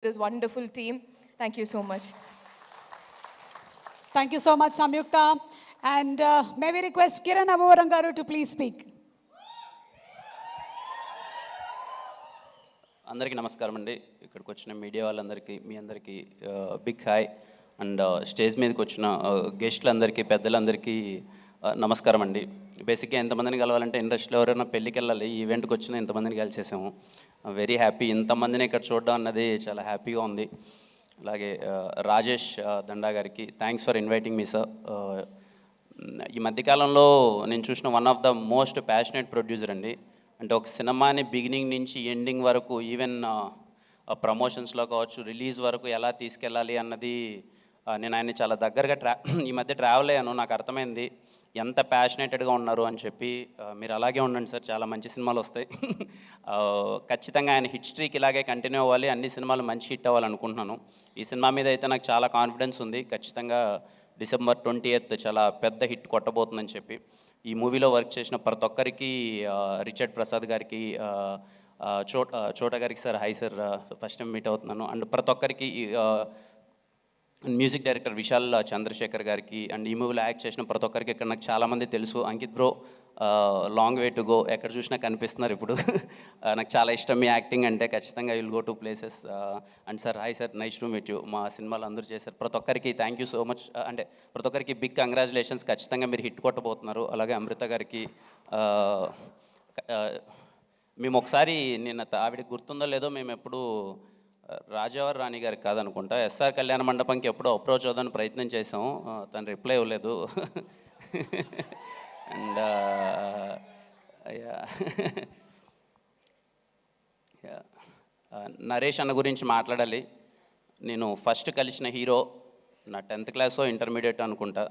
this wonderful team. Thank you so much. Thank you so much, Samyukta. And may we request Kiran Abuvaram garu to please speak. అందరికీ నమస్కారం అండి. ఇక్కడికి వచ్చిన media వాళ్ళందరికీ మీ అందరికీ big hi. And stage మీదకి వచ్చిన గెస్టులందరికీ పెద్దలందరికీ నమస్కారం అండి. బేసిక్గా ఎంతమందిని కలవాలంటే ఇండస్ట్రీలో ఎవరైనా పెళ్ళికి వెళ్ళాలి, ఈ ఈవెంట్కి వచ్చిన ఇంతమందిని కలిసేసాము. Very happy. ఇంతమందిని ఇక్కడ చూడడం అన్నది చాలా హ్యాపీగా ఉంది. అలాగే రాజేష్ దండా గారికి thanks for inviting me sir. ఈ మధ్యకాలంలో నేను చూసిన one of the most passionate producer అండి. అంటే ఒక సినిమాని బిగినింగ్ నుంచి ఎండింగ్ వరకు, ఈవెన్ ప్రమోషన్స్లో కావచ్చు, రిలీజ్ వరకు ఎలా తీసుకెళ్ళాలి అన్నది నేను ఆయన్ని చాలా దగ్గరగా ఈ మధ్య ట్రావెల్ అయ్యాను. నాకు అర్థమైంది ఎంత ప్యాషనేటెడ్గా ఉన్నారు అని చెప్పి. మీరు అలాగే ఉండండి సార్, చాలా మంచి సినిమాలు వస్తాయి. ఖచ్చితంగా ఆయన హిట్ స్ట్రీక్ ఇలాగే కంటిన్యూ అవ్వాలి, అన్ని సినిమాలు మంచి హిట్ అవ్వాలనుకుంటున్నాను. ఈ సినిమా మీద అయితే నాకు చాలా కాన్ఫిడెన్స్ ఉంది. ఖచ్చితంగా December 20th చాలా పెద్ద హిట్ కొట్టబోతుందని చెప్పి. ఈ మూవీలో వర్క్ చేసిన ప్రతి ఒక్కరికి, రిచర్డ్ ప్రసాద్ గారికి, చోటా గారికి sir hi sir, first time meet అవుతున్నాను. అండ్ ప్రతి ఒక్కరికి, మ్యూజిక్ డైరెక్టర్ విశాల్ చంద్రశేఖర్ గారికి, అండ్ ఈ మూవీలో యాక్ట్ చేసిన ప్రతి ఒక్కరికి ఇక్కడ నాకు చాలామంది తెలుసు. Ankit bro, long way to go, ఎక్కడ చూసినా కనిపిస్తున్నారు ఇప్పుడు. నాకు చాలా ఇష్టం మీ యాక్టింగ్ అంటే. ఖచ్చితంగా will go to places. And sir hi sir, nice to meet you. మా సినిమాలు అందరూ చేశారు. ప్రతి ఒక్కరికి థ్యాంక్ యూ సో మచ్. అంటే ప్రతి ఒక్కరికి బిగ్ కంగ్రాచులేషన్స్. ఖచ్చితంగా మీరు హిట్ కొట్టబోతున్నారు. అలాగే అమృత గారికి, మేము ఒకసారి నేను ఆవిడకి గుర్తుందో లేదో, మేము ఎప్పుడు రాజావారి రాణి గారికి కాదనుకుంటా, ఎస్ఆర్ కళ్యాణ మండపంకి ఎప్పుడో అప్రోచ్ అవుదాని ప్రయత్నం చేసాము. తను రిప్లై ఇవ్వలేదు. అండ్ నరేష్ అన్న గురించి మాట్లాడాలి. నేను ఫస్ట్ కలిసిన హీరో నా 10th క్లాసో ఇంటర్మీడియట్ అనుకుంటా.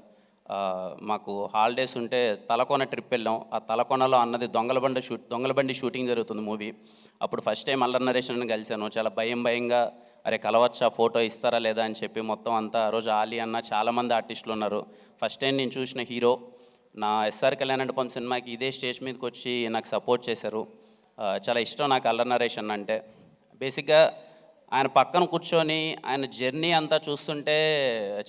మాకు హాలిడేస్ ఉంటే తలకోన ట్రిప్ వెళ్ళాం. ఆ తలకోనలో అన్నది దొంగలబండి షూటింగ్ జరుగుతుంది మూవీ. అప్పుడు ఫస్ట్ టైం అల్లరి నరేష్ అన్న కలిశాను. చాలా భయంగా, అరే కలవచ్చా, ఫోటో ఇస్తారా లేదా అని చెప్పి మొత్తం అంతా. ఆ రోజు ఆలీ అన్న, చాలామంది ఆర్టిస్టులు ఉన్నారు. ఫస్ట్ టైం నేను చూసిన హీరో. నా ఎస్ఆర్ కళ్యాణ మండపం సినిమాకి ఇదే స్టేజ్ మీదకి వచ్చి నాకు సపోర్ట్ చేశారు. చాలా ఇష్టం నాకు అల్లరి నరేష్ అన్న అంటే. బేసిక్గా ఆయన పక్కన కూర్చొని ఆయన జర్నీ అంతా చూస్తుంటే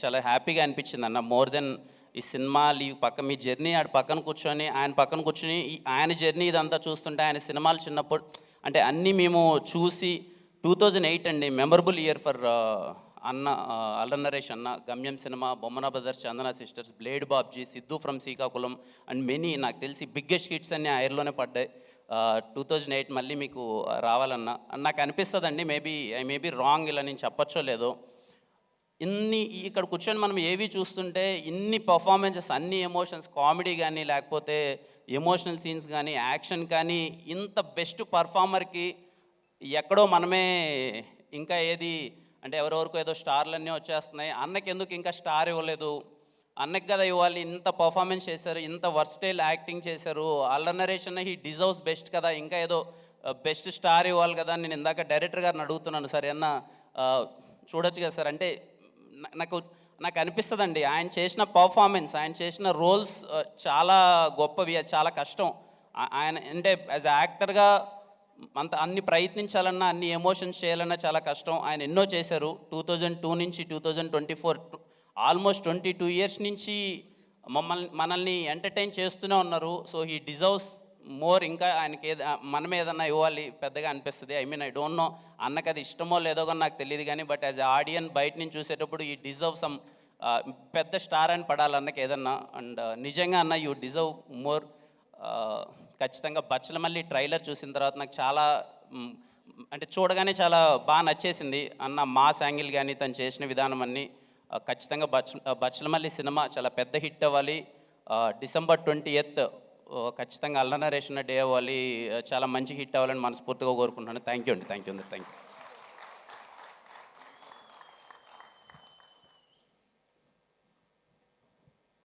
చాలా హ్యాపీగా అనిపించింది అన్న. మోర్ దెన్ ఈ సినిమాలు మీ జర్నీ ఆడ పక్కన కూర్చొని, ఆయన పక్కన కూర్చొని ఆయన జర్నీ ఇదంతా చూస్తుంటే, ఆయన సినిమాలు చిన్నప్పుడు అంటే అన్నీ మేము చూసి 2008 అండి మెమరబుల్ ఇయర్ ఫర్ అన్న, అల్లరి నరేష్ అన్న. గమ్యం cinema, Bommana brothers, Chandana sisters, blade Babji, Siddhu from Srikakulam and many నాకు తెలిసి బిగ్గెస్ట్ హిట్స్ అన్నీ ఆ ఇయర్లోనే పడ్డాయి. 2008 మళ్ళీ మీకు రావాలన్నా నాకు అనిపిస్తుందండి. ఐ మే బీ రాంగ్, ఇలా నేను చెప్పచ్చో లేదో. ఇక్కడ కూర్చొని మనం ఏవి చూస్తుంటే ఇన్ని పర్ఫార్మెన్సెస్, అన్ని ఎమోషన్స్, కామెడీ కానీ, లేకపోతే ఎమోషనల్ సీన్స్ కానీ, యాక్షన్ కానీ, ఇంత బెస్ట్ పర్ఫార్మర్కి ఎక్కడో మనమే ఇంకా ఏది అంటే ఎవరెవరికో ఏదో స్టార్లన్నీ వచ్చేస్తున్నాయి, అన్నకి ఎందుకు ఇంకా స్టార్ ఇవ్వలేదు, అన్నకి కదా ఇవ్వాలి, ఇంత పర్ఫార్మెన్స్ చేశారు, ఇంత వర్స్టైల్ యాక్టింగ్ చేశారు, అల్లరి నరేష్ అన్న హీ డిజర్వ్స్ బెస్ట్ కదా, ఇంకా ఏదో బెస్ట్ స్టార్ ఇవ్వాలి కదా. నేను ఇందాక డైరెక్టర్ గారిని అడుగుతున్నాను, సరే అన్న చూడొచ్చు కదా సార్ అంటే. నాకు అనిపిస్తుందండి ఆయన చేసిన పర్ఫార్మెన్స్, ఆయన చేసిన రోల్స్ చాలా గొప్పవి, చాలా కష్టం. ఆయన అంటే యాజ్ యాక్టర్గా అన్ని ప్రయత్నించాలన్నా, అన్ని ఎమోషన్స్ చేయాలన్నా చాలా కష్టం. ఆయన ఎన్నో చేశారు. 2002 నుంచి 2024 ఆల్మోస్ట్ 22 years నుంచి మనల్ని ఎంటర్టైన్ చేస్తూనే ఉన్నారు. So he deserves more. ఇంకా ఆయనకి మనం ఏదన్నా ఇవ్వాలి పెద్దగా అనిపిస్తుంది. ఐ డోంట్ నో అన్నకి అది ఇష్టమో లేదో కానీ నాకు తెలియదు కానీ, బట్ యాజ్ ఆడియన్ బయట నుంచి చూసేటప్పుడు ఈ డిజర్వ్ సమ్ పెద్ద స్టార్ అని పడాలి అన్నకి ఏదన్నా. అండ్ నిజంగా అన్న యూ డిజర్వ్ మోర్. ఖచ్చితంగా బచ్చలమల్లి ట్రైలర్ చూసిన తర్వాత నాకు చాలా అంటే చూడగానే చాలా బాగా నచ్చేసింది అన్న. మాస్ యాంగిల్ కానీ, తను చేసిన విధానం అన్నీ. ఖచ్చితంగా బచ్చలమల్లి సినిమా చాలా పెద్ద హిట్ అవ్వాలి. December 20th ఖచ్చితంగా అల్లరి నరేష్ డే అవ్వాలి, చాలా మంచి హిట్ అవ్వాలని మనస్ఫూర్తిగా కోరుకుంటున్నాను. థ్యాంక్ యూ అండి. Thank you.